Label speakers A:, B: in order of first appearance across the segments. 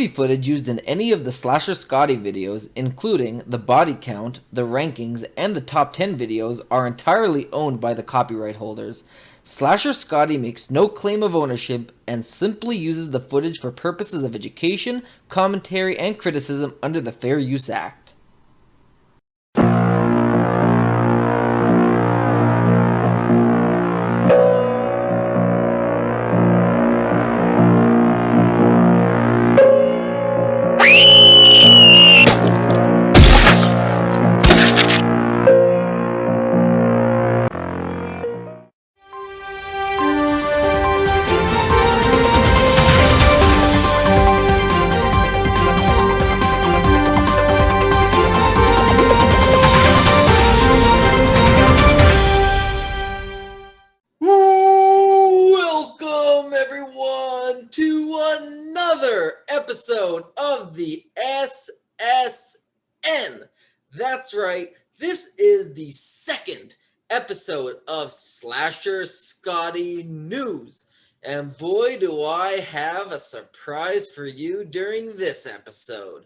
A: footage used in any of the Slasher Scotty videos, including the body count, the rankings, and the top 10 videos, are entirely owned by the copyright holders. Slasher Scotty makes no claim of ownership and simply uses the footage for purposes of education, commentary, and criticism under the Fair Use Act.
B: Episode of the SSN. That's right, this is the second episode of Slasher Scotty News. And boy, do I have a surprise for you during this episode.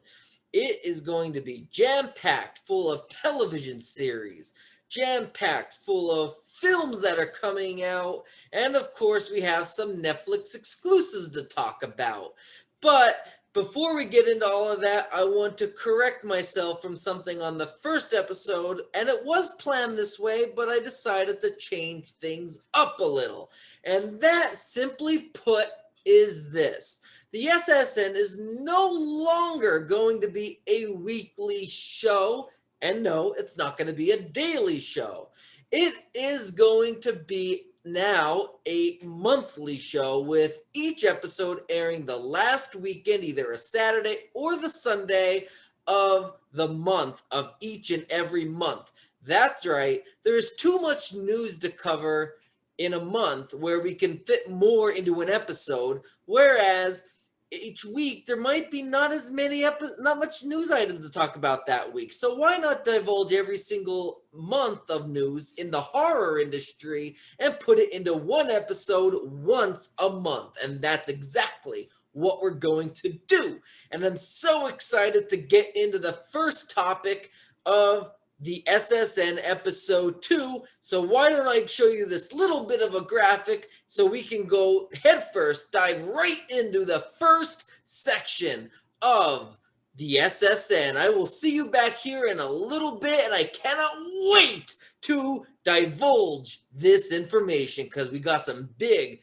B: It is going to be jam-packed full of television series, jam-packed full of films that are coming out, and of course we have some Netflix exclusives to talk about. But before we get into all of that, I want to correct myself from something on the first episode, and it was planned this way, but I decided to change things up a little. And that, simply put, is this. The SSN is no longer going to be a weekly show, and no, it's not going to be a daily show. It is going to be now a monthly show, with each episode airing the last weekend, either a Saturday or the Sunday of the month of each and every month. That's right, there's too much news to cover in a month where we can fit more into an episode, whereas each week there might be not much news items to talk about that week. So why not divulge every single month of news in the horror industry and put it into one episode once a month? And that's exactly what we're going to do. And I'm so excited to get into the first topic of the SSN episode 2. So why don't I show you this little bit of a graphic so we can go headfirst, dive right into the first section of the SSN. I will see you back here in a little bit, and I cannot wait to divulge this information because we got some big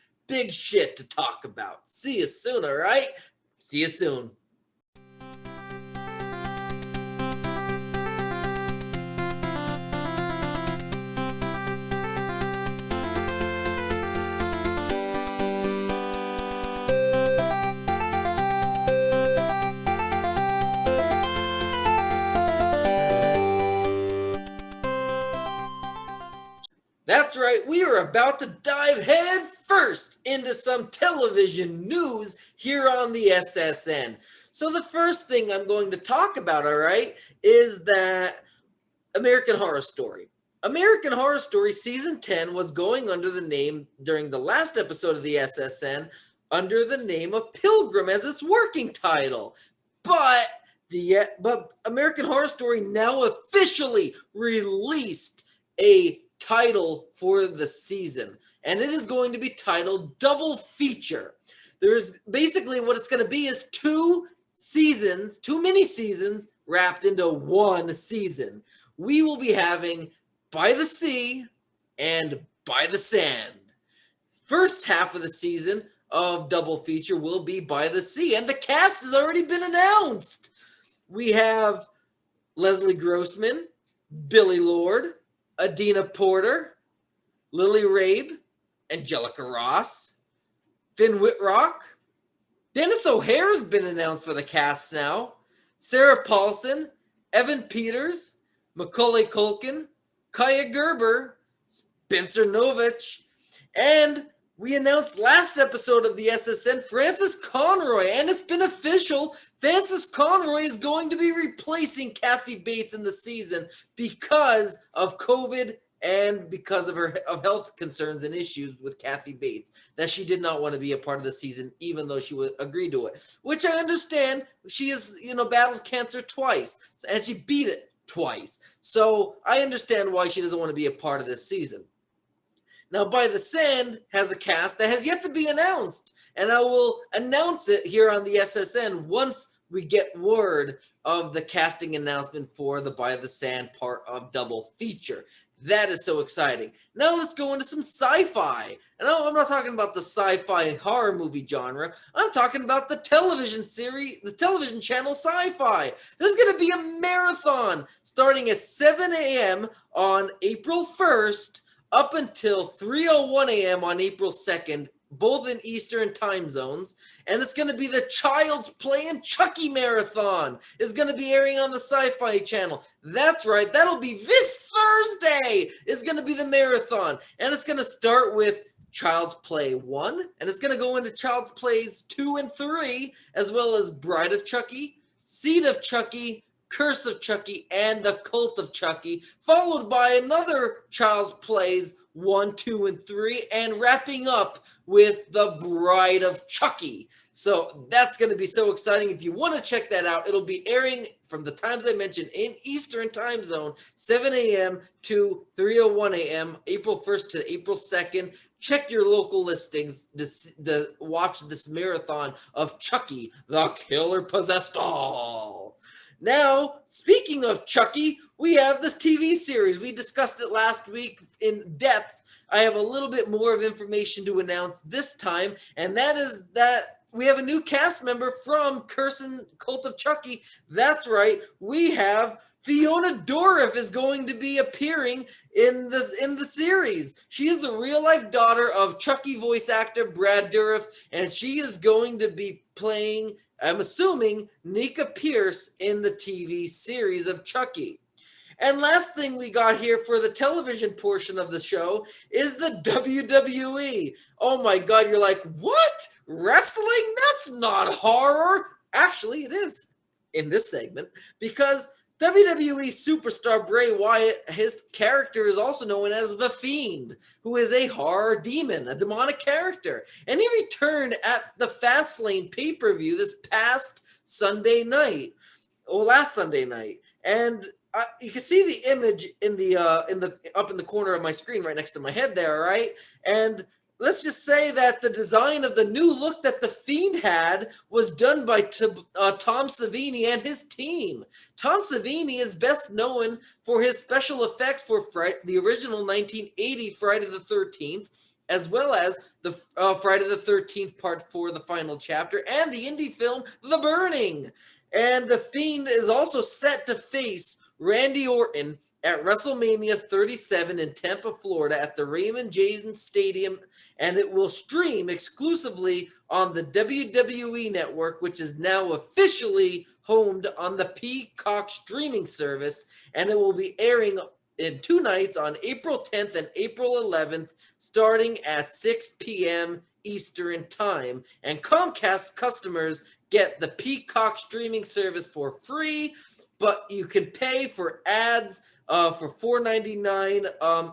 B: shit to talk about. See you soon, all right? See you soon. That's right, we are about to dive head first into some television news here on the SSN. So the first thing I'm going to talk about, all right, is that American Horror Story. American Horror Story Season 10 was going under the name, during the last episode of the SSN, under the name of Pilgrim as its working title. But American Horror Story now officially released a title for the season, and it is going to be titled Double Feature. There's basically what it's going to be is two mini seasons wrapped into one season. We will be having By the Sea and By the Sand. First half of the season of Double Feature will be By the Sea, and the cast has already been announced. We have Leslie Grossman, Billy Lord, Adina Porter, Lily Rabe, Angelica Ross, Finn Whitrock. Dennis O'Hare's been announced for the cast now. Sarah Paulson, Evan Peters, Macaulay Culkin, Kaya Gerber, Spencer Novich, and we announced last episode of the SSN, Frances Conroy, and it's been official. Frances Conroy is going to be replacing Kathy Bates in the season because of COVID and because of her health concerns and issues with Kathy Bates, that she did not want to be a part of the season, even though she would agree to it. Which I understand. She has, battled cancer twice, and she beat it twice. So I understand why she doesn't want to be a part of this season. Now, By the Sand has a cast that has yet to be announced, and I will announce it here on the SSN once we get word of the casting announcement for the By the Sand part of double feature. That is so exciting. Now let's go into some sci-fi. And I'm not talking about the sci-fi horror movie genre. I'm talking about the television series, the television channel Sci-Fi. There's going to be a marathon starting at 7 a.m. on April 1st up until 3:01 a.m. on April 2nd, both in Eastern time zones. And it's going to be the Child's Play and Chucky Marathon. It's going to be airing on the Sci-Fi Channel. That's right. That'll be this Thursday is going to be the marathon. And it's going to start with Child's Play 1. And it's going to go into Child's Plays 2 and 3, as well as Bride of Chucky, Seed of Chucky, Curse of Chucky, and The Cult of Chucky, followed by another Child's Plays 1, 2, and 3, and wrapping up with The Bride of Chucky. So that's going to be so exciting. If you want to check that out, it'll be airing from the times I mentioned in Eastern time zone, 7 a.m. to 3:01 a.m., April 1st to April 2nd. Check your local listings to watch this marathon of Chucky, the Killer Possessed Doll. Now, speaking of Chucky, we have this TV series. We discussed it last week in depth. I have a little bit more of information to announce this time, and that is that we have a new cast member from Curse and Cult of Chucky. That's right, we have Fiona Dourif is going to be appearing in the series. She is the real-life daughter of Chucky voice actor Brad Dourif, and she is going to be playing, I'm assuming, Nika Pierce in the TV series of Chucky. And last thing we got here for the television portion of the show is the WWE. Oh my God, you're like, what? Wrestling? That's not horror. Actually, it is in this segment, because WWE superstar Bray Wyatt, his character is also known as the Fiend, who is a horror demon, a demonic character. And he returned at the Fastlane pay-per-view this past Sunday night, or last Sunday night. And you can see the image in the up in the corner of my screen right next to my head there, right? And let's just say that the design of the new look that the Fiend had was done by Tom Savini and his team. Tom Savini is best known for his special effects for the original 1980 Friday the 13th, as well as the Friday the 13th Part 4, the final chapter, and the indie film The Burning. And the Fiend is also set to face Randy Orton at WrestleMania 37 in Tampa, Florida at the Raymond James Stadium, and it will stream exclusively on the WWE Network, which is now officially homed on the Peacock streaming service, and it will be airing in 2 nights on April 10th and April 11th, starting at 6 p.m. Eastern Time. And Comcast customers get the Peacock streaming service for free, but you can pay for ads for $4.99,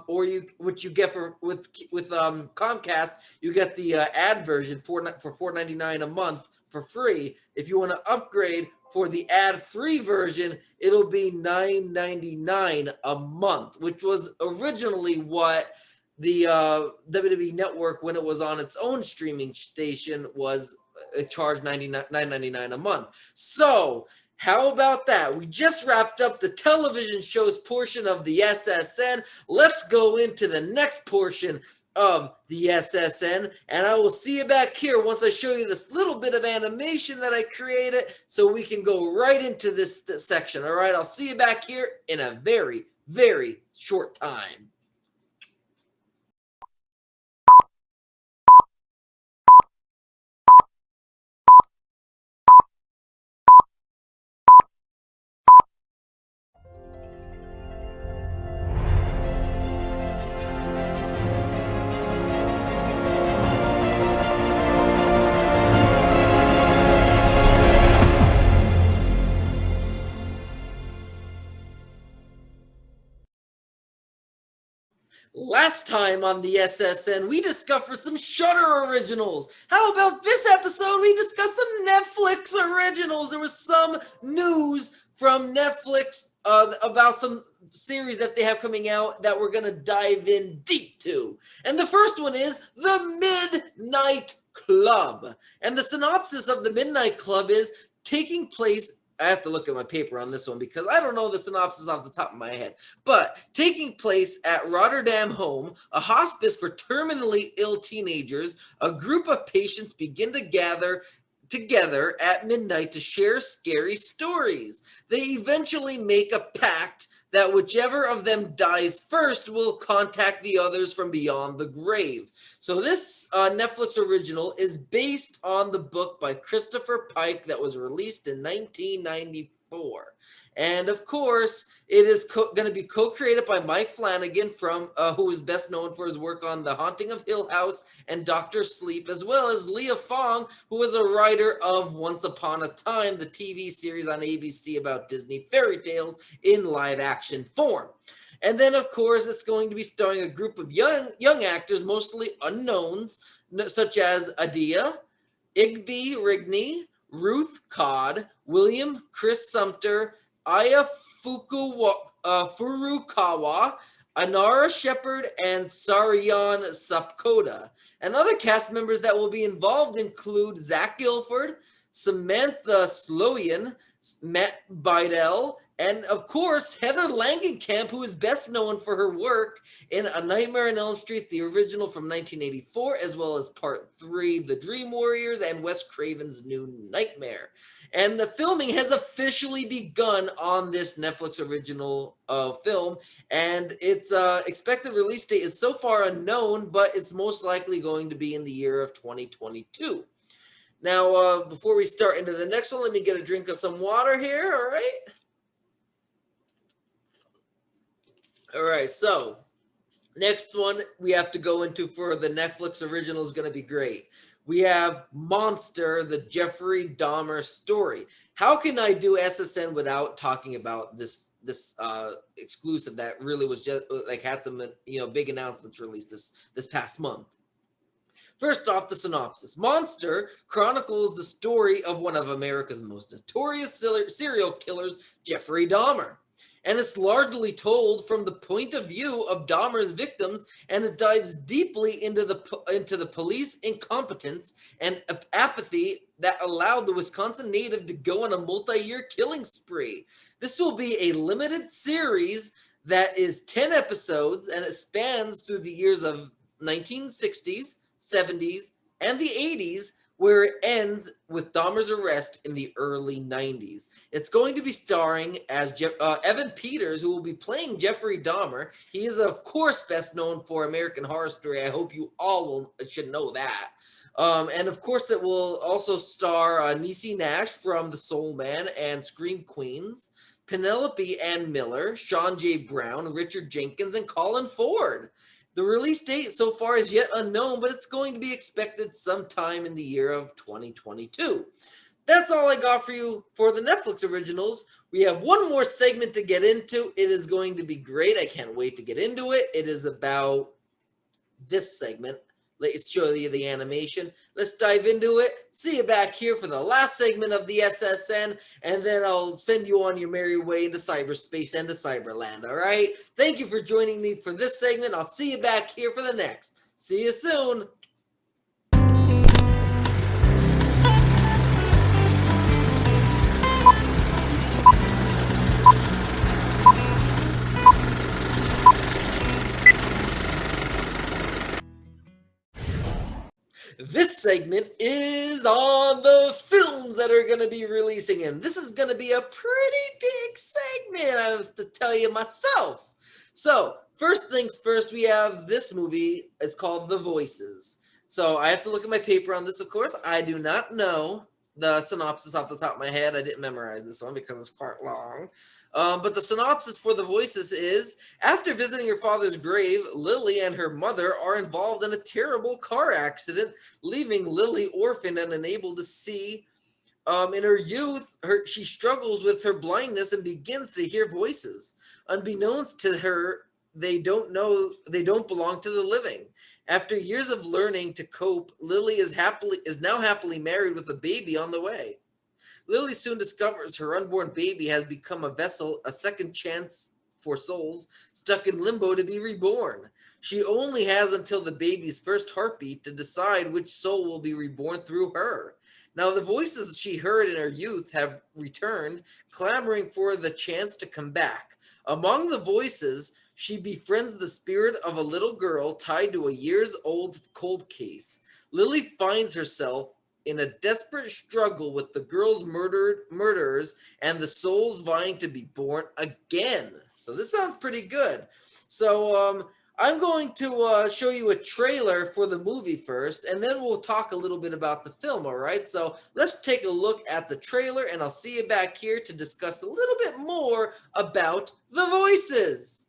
B: or which you get with Comcast, you get the ad version for $4.99 a month for free. If you want to upgrade for the ad-free version, it'll be $9.99 a month, which was originally what the WWE Network, when it was on its own streaming station, was charged $9.99 a month. So how about that? We just wrapped up the television shows portion of the SSN. Let's go into the next portion of the SSN, and I will see you back here once I show you this little bit of animation that I created, so we can go right into this section. All right, I'll see you back here in a very, very short time. Last time on the SSN, we discovered some Shudder originals. How about this episode? We discussed some Netflix originals. There was some news from Netflix about some series that they have coming out that we're going to dive in deep to. And the first one is The Midnight Club. And the synopsis of The Midnight Club is taking place. I have to look at my paper on this one because I don't know the synopsis off the top of my head. But taking place at Rotterdam Home, a hospice for terminally ill teenagers, a group of patients begin to gather together at midnight to share scary stories. They eventually make a pact that whichever of them dies first will contact the others from beyond the grave. So this Netflix original is based on the book by Christopher Pike that was released in 1994. And of course, it is going to be co-created by Mike Flanagan, from who is best known for his work on The Haunting of Hill House and Dr. Sleep, as well as Leah Fong, who was a writer of Once Upon a Time, the TV series on ABC about Disney fairy tales in live-action form. And then, of course, it's going to be starring a group of young actors, mostly unknowns, such as Adia, Igby Rigney, Ruth Codd, William Chris Sumter, Aya Furukawa, Anara Shepard, and Sarian Sapkota. And other cast members that will be involved include Zach Gilford, Samantha Sloyan, Matt Bidell, and of course, Heather Langenkamp, who is best known for her work in A Nightmare on Elm Street, the original from 1984, as well as Part 3, The Dream Warriors, and Wes Craven's New Nightmare. And the filming has officially begun on this Netflix original film, and its expected release date is so far unknown, but it's most likely going to be in the year of 2022. Now, before we start into the next one, let me get a drink of some water here, all right? All right, so next one we have to go into for the Netflix original is going to be great. We have Monster, the Jeffrey Dahmer Story. How can I do SSN without talking about this exclusive that really was just like had some big announcements released this past month? First off, the synopsis. Monster chronicles the story of one of America's most notorious serial killers, Jeffrey Dahmer. And it's largely told from the point of view of Dahmer's victims, and it dives deeply into the police incompetence and apathy that allowed the Wisconsin native to go on a multi-year killing spree. This will be a limited series that is 10 episodes, and it spans through the years of 1960s, 70s, and the 80s, where it ends with Dahmer's arrest in the early 90s. It's going to be starring as Evan Peters, who will be playing Jeffrey Dahmer. He is, of course, best known for American Horror Story. I hope you all should know that. And, of course, it will also star Niecy Nash from The Soul Man and Scream Queens, Penelope Ann Miller, Sean J. Brown, Richard Jenkins, and Colin Ford. The release date so far is yet unknown, but it's going to be expected sometime in the year of 2022. That's all I got for you for the Netflix originals. We have one more segment to get into. It is going to be great. I can't wait to get into it. It is about this segment. Let's show you the animation. Let's dive into it. See you back here for the last segment of the SSN, and then I'll send you on your merry way into cyberspace and to Cyberland, all right? Thank you for joining me for this segment. I'll see you back here for the next. See you soon. This segment is on the films that are going to be releasing, and this is going to be a pretty big segment, I have to tell you myself. So, first things first, we have this movie. It's called The Voices. So, I have to look at my paper on this, of course. I do not know the synopsis off the top of my head. I didn't memorize this one because it's quite long. But the synopsis for The Voices is, after visiting her father's grave, Lily and her mother are involved in a terrible car accident, leaving Lily orphaned and unable to see. In her youth, she struggles with her blindness and begins to hear voices. Unbeknownst to her, they don't belong to the living. After years of learning to cope, Lily is now happily married with a baby on the way. Lily soon discovers her unborn baby has become a vessel, a second chance for souls stuck in limbo to be reborn. She only has until the baby's first heartbeat to decide which soul will be reborn through her. Now, the voices she heard in her youth have returned, clamoring for the chance to come back. Among the voices, she befriends the spirit of a little girl tied to a years-old cold case. Lily finds herself in a desperate struggle with the girl's murderers and the souls vying to be born again. So this sounds pretty good. So I'm going to show you a trailer for the movie first, and then we'll talk a little bit about the film, all right? So let's take a look at the trailer, and I'll see you back here to discuss a little bit more about the voices.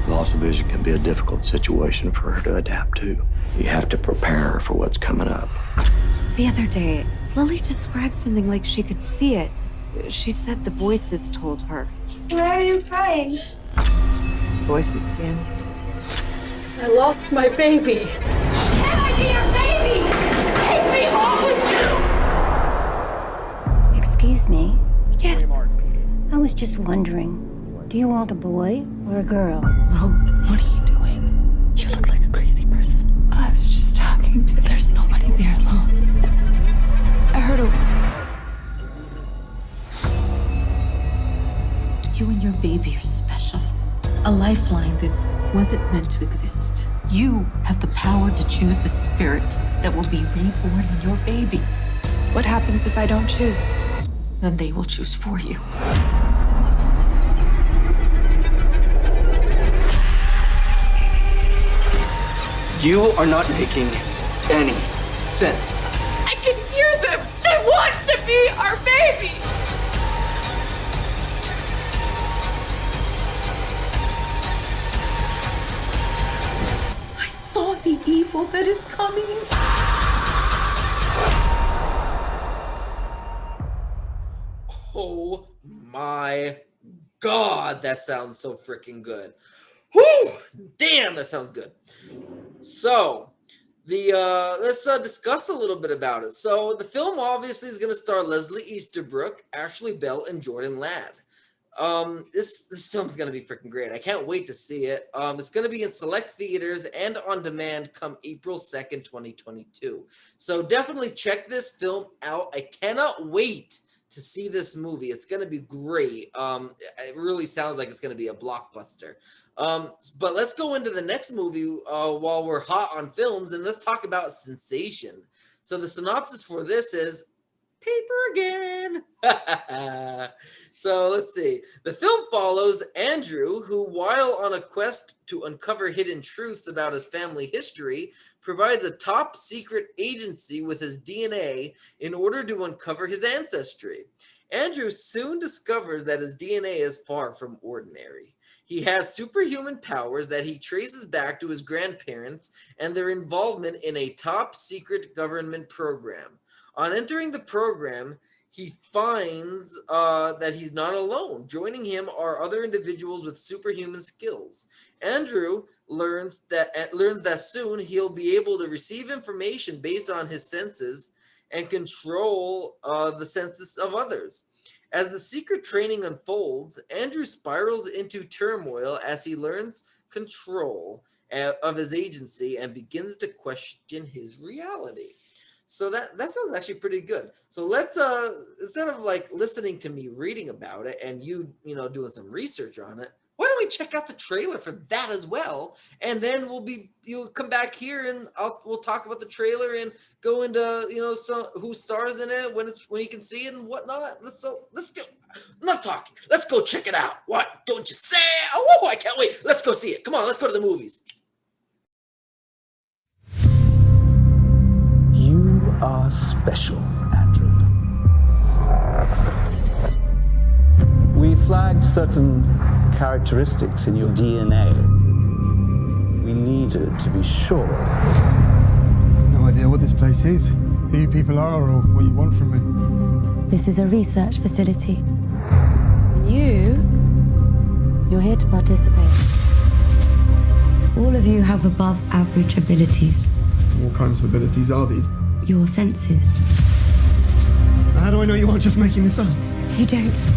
C: Loss of vision can be a difficult situation for her to adapt to. You have to prepare her for what's coming up.
D: The other day, Lily described something like she could see it. She said the voices told her.
E: Why are you crying?
D: Voices again.
E: I lost my baby. Can I be your baby? Take me home with you!
F: Excuse me?
D: Yes.
F: I was just wondering, do you want a boy or a girl?
D: Oh, what are you doing? You look like a crazy person. I was just talking to... There's nobody there alone. I heard a...
G: You and your baby are special. A lifeline that wasn't meant to exist. You have the power to choose the spirit that will be reborn in your baby.
D: What happens if I don't choose?
G: Then they will choose for you.
C: You are not making any sense.
E: I can hear them! They want to be our baby!
G: I saw the evil that is coming.
B: Oh my God, that sounds so freaking good. Whew! Damn, that sounds good. So, let's discuss a little bit about it. So, the film obviously is going to star Leslie Easterbrook, Ashley Bell, and Jordan Ladd. This film is going to be freaking great. I can't wait to see it. It's going to be in select theaters and on demand come April 2nd, 2022. So, definitely check this film out. I cannot wait to see this movie. It's going to be great. It really sounds like it's going to be a blockbuster. But let's go into the next movie while we're hot on films, and let's talk about Sensation. So the synopsis for this is paper again. So let's see. The film follows Andrew, who, while on a quest to uncover hidden truths about his family history, provides a top secret agency with his DNA in order to uncover his ancestry. Andrew soon discovers that his DNA is far from ordinary. He has superhuman powers that he traces back to his grandparents and their involvement in a top secret government program. On entering the program, he finds that he's not alone. Joining him are other individuals with superhuman skills. Andrew learns that soon he'll be able to receive information based on his senses and control the senses of others. As the secret training unfolds, Andrew spirals into turmoil as he learns control of his agency and begins to question his reality. So that sounds actually pretty good. So let's instead of like listening to me reading about it and you doing some research on it, why don't we check out the trailer for that as well? And then you'll come back here and we'll talk about the trailer and go into who stars in it, when you can see it and whatnot. Let's go. Enough talking. Let's go check it out. What? Don't you say? Oh, I can't wait. Let's go see it. Come on, let's go to the movies.
H: You are special, Andrew. We flagged certain characteristics in your DNA. We needed to be sure.
I: I've no idea what this place is, who you people are, or what you want from
F: This is a research facility.
D: You're
F: You're here to participate. All of you have above average abilities.
I: What kinds of abilities are these?
F: Your senses.
I: How do I know you aren't just making this up?
D: You don't.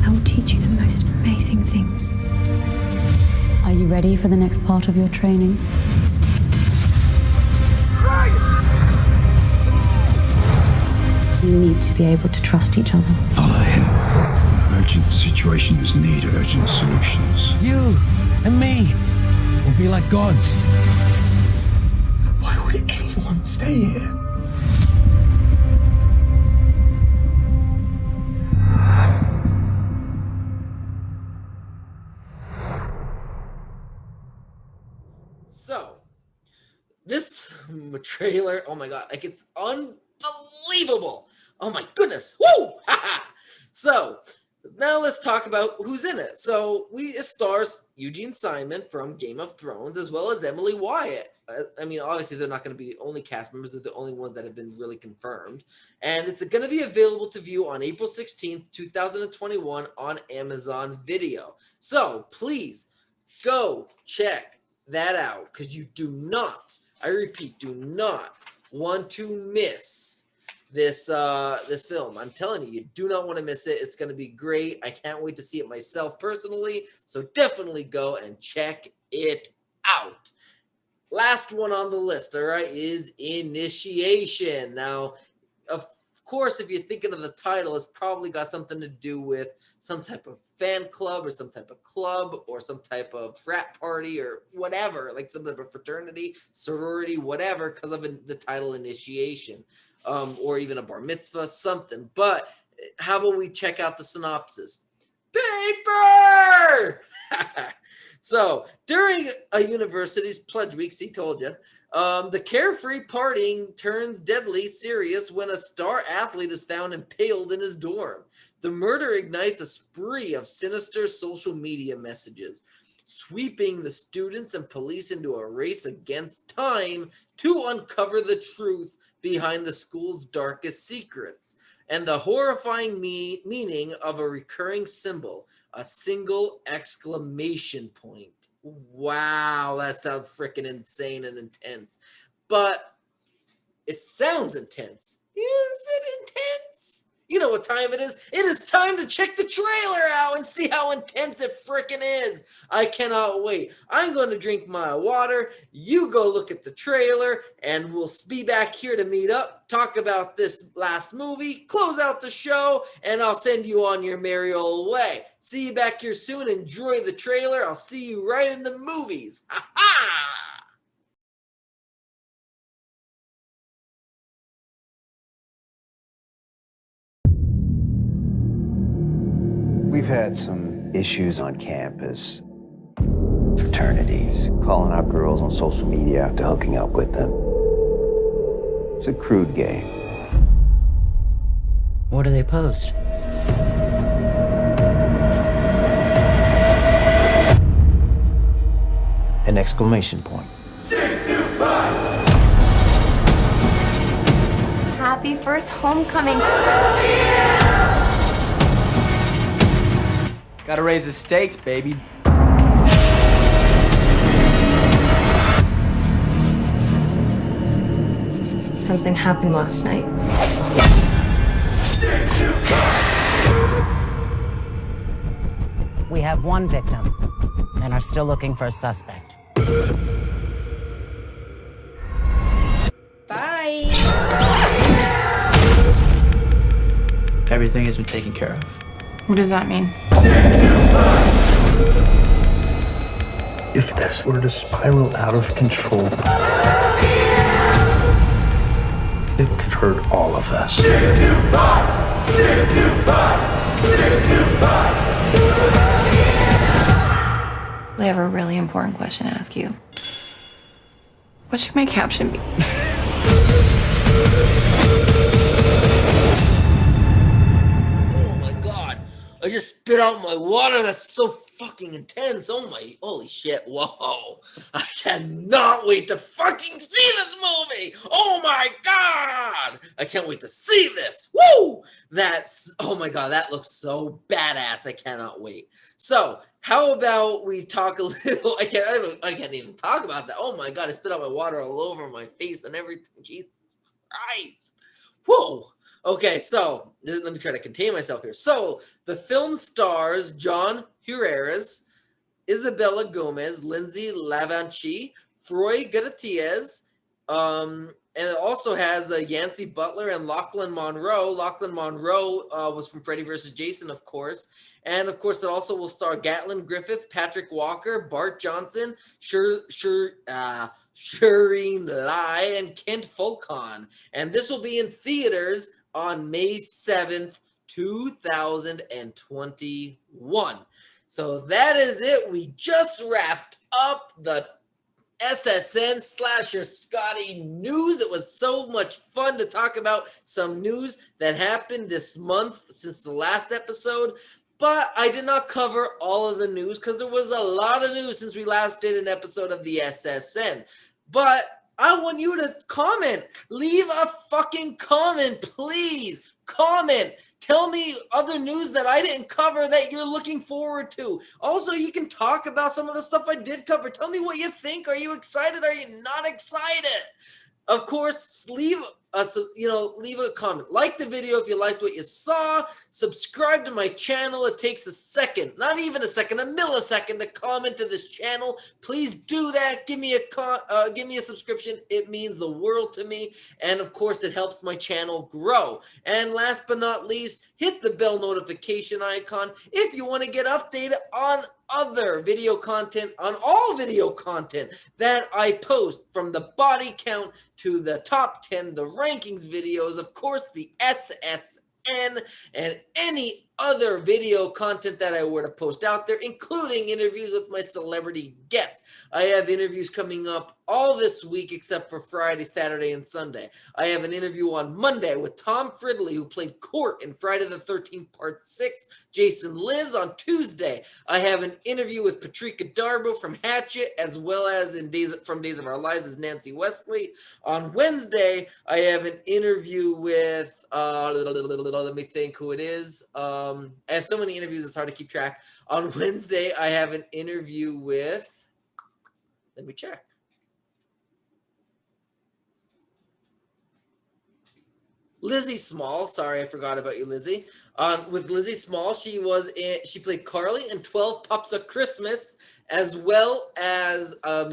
D: I will teach you the most amazing things.
F: Are you ready for the next part of your training? You need to be able to trust each other.
J: Follow him. Urgent situations need urgent solutions.
K: You and me will be like gods.
I: Why would anyone stay here?
B: So, this trailer, oh my god, like it's unbelievable. Oh my goodness. Woo! So, now let's talk about who's in it. So, it stars Eugene Simon from Game of Thrones, as well as Emily Wyatt. I mean, obviously, they're not going to be the only cast members. They're the only ones that have been really confirmed. And it's going to be available to view on April 16th, 2021 on Amazon Video. So, please, go check that out, because you do not, I repeat, do not want to miss this film. I'm telling you, you do not want to miss it. It's going to be great. I can't wait to see it myself personally, so definitely go and check it out. Last one on the list, all right, is Initiation. Now, of course, if you're thinking of the title, it's probably got something to do with some type of fan club or some type of club or some type of frat party or whatever, like some type of fraternity, sorority, whatever, because of the title Initiation, or even a bar mitzvah, something. But how about we check out the synopsis? Paper! So, during a university's pledge week, see, told you, the carefree partying turns deadly serious when a star athlete is found impaled in his dorm. The murder ignites a spree of sinister social media messages, sweeping the students and police into a race against time to uncover the truth behind the school's darkest secrets and the horrifying meaning of a recurring symbol, a single exclamation point. Wow, that sounds freaking insane and intense. But it sounds intense. Is it intense? You know what time it is. It is time to check the trailer out and see how intense it freaking is. I cannot wait. I'm going to drink my water. You go look at the trailer, and we'll be back here to meet up, talk about this last movie, close out the show, and I'll send you on your merry old way. See you back here soon. Enjoy the trailer. I'll see you right in the movies. Ha-ha!
C: We've had some issues on campus. Fraternities, calling out girls on social media after hooking up with them. It's a crude game.
L: What do they post?
C: An exclamation point.
D: Happy first homecoming.
L: Gotta raise the stakes, baby.
E: Something happened last night.
M: We have one victim and are still looking for a suspect.
G: Bye.
L: Everything has been taken care of.
D: What does that mean?
H: If this were to spiral out of control, it could hurt all of us.
D: I have a really important question to ask you. What should my caption be?
B: I just spit out my water. That's so fucking intense. Oh my, holy shit. Whoa. I cannot wait to fucking see this movie. Oh my God. I can't wait to see this. Woo. Oh my God, that looks so badass. I cannot wait. So, how about we talk a little, I can't even talk about that. Oh my God, I spit out my water all over my face and everything. Jesus Christ. Whoa. Okay, so let me try to contain myself here. So the film stars John Herrera's, Isabella Gomez, Lindsay Lavanchi, Troy Gutierrez, and it also has Yancey Butler and Lachlan Monroe. Lachlan Monroe was from Freddy vs. Jason, of course. And, of course, it also will star Gatlin Griffith, Patrick Walker, Bart Johnson, Shireen Lai, and Kent Fulcon. And this will be in theaters on May 7th, 2021. So that is it. We just wrapped up the SSN Slasher Scotty news. It was so much fun to talk about some news that happened this month since the last episode. But I did not cover all of the news because there was a lot of news since we last did an episode of the SSN. But I want you to comment. Leave a fucking comment, please. Comment. Tell me other news that I didn't cover that you're looking forward to. Also, you can talk about some of the stuff I did cover. Tell me what you think. Are you excited? Are you not excited? Of course, leave a comment. Like the video if you liked what you saw. Subscribe to my channel. It takes a second, not even a second, a millisecond to comment to this channel. Please do that. Give me a subscription. It means the world to me. And of course, it helps my channel grow. And last but not least, hit the bell notification icon if you want to get updated on other video content, on all video content that I post, from the body count to the top 10, the rankings videos, of course, the SSN, and any other video content that I were to post out there, including interviews with my celebrity guests. I have interviews coming up all this week except for Friday, Saturday, and Sunday. I have an interview on Monday with Tom Fridley, who played Court in Friday the 13th Part 6, Jason Lives. On Tuesday, I have an interview with Patrika Darbo from Hatchet, as well as from Days of Our Lives as Nancy Wesley. On Wednesday, I have an interview with, let me think who it is. I have so many interviews, it's hard to keep track. On Wednesday, I have an interview with, let me check. Lizzie Small. Sorry, I forgot about you, Lizzie. With Lizzie Small, she played Carly in 12 Pups of Christmas, as well as a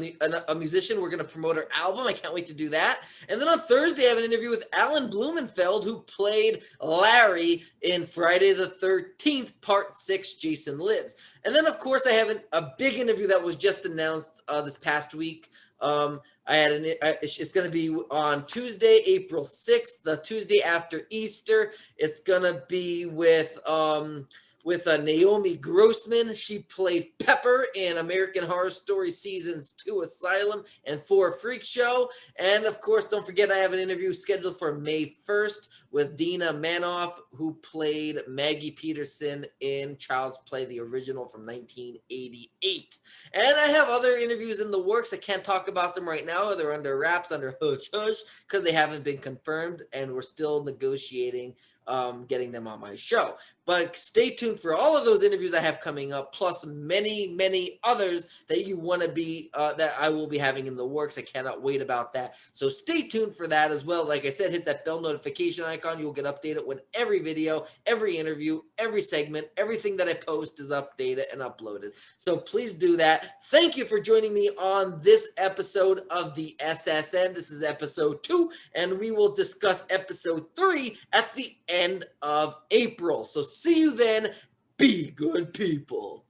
B: musician. We're going to promote her album. I can't wait to do that. And then on Thursday, I have an interview with Alan Blumenfeld, who played Larry in Friday the 13th, Part 6, Jason Lives. And then, of course, I have a big interview that was just announced this past week. It's going to be on Tuesday, April 6th, the Tuesday after Easter. It's going to be with Naomi Grossman. She played Pepper in American Horror Story Seasons 2 Asylum and 4 Freak Show. And of course, don't forget, I have an interview scheduled for May 1st with Dina Manoff, who played Maggie Peterson in Child's Play, the original from 1988. And I have other interviews in the works. I can't talk about them right now. They're under wraps, under hush-hush, because they haven't been confirmed, and we're still negotiating getting them on my show. But stay tuned for all of those interviews I have coming up, plus many, many others that you want to be, that I will be having in the works. I cannot wait about that. So stay tuned for that as well. Like I said, hit that bell notification icon. You'll get updated when every video, every interview, every segment, everything that I post is updated and uploaded. So please do that. Thank you for joining me on this episode of the SSN. This is episode 2, and we will discuss episode 3 at the end of April. So see you then. Be good people.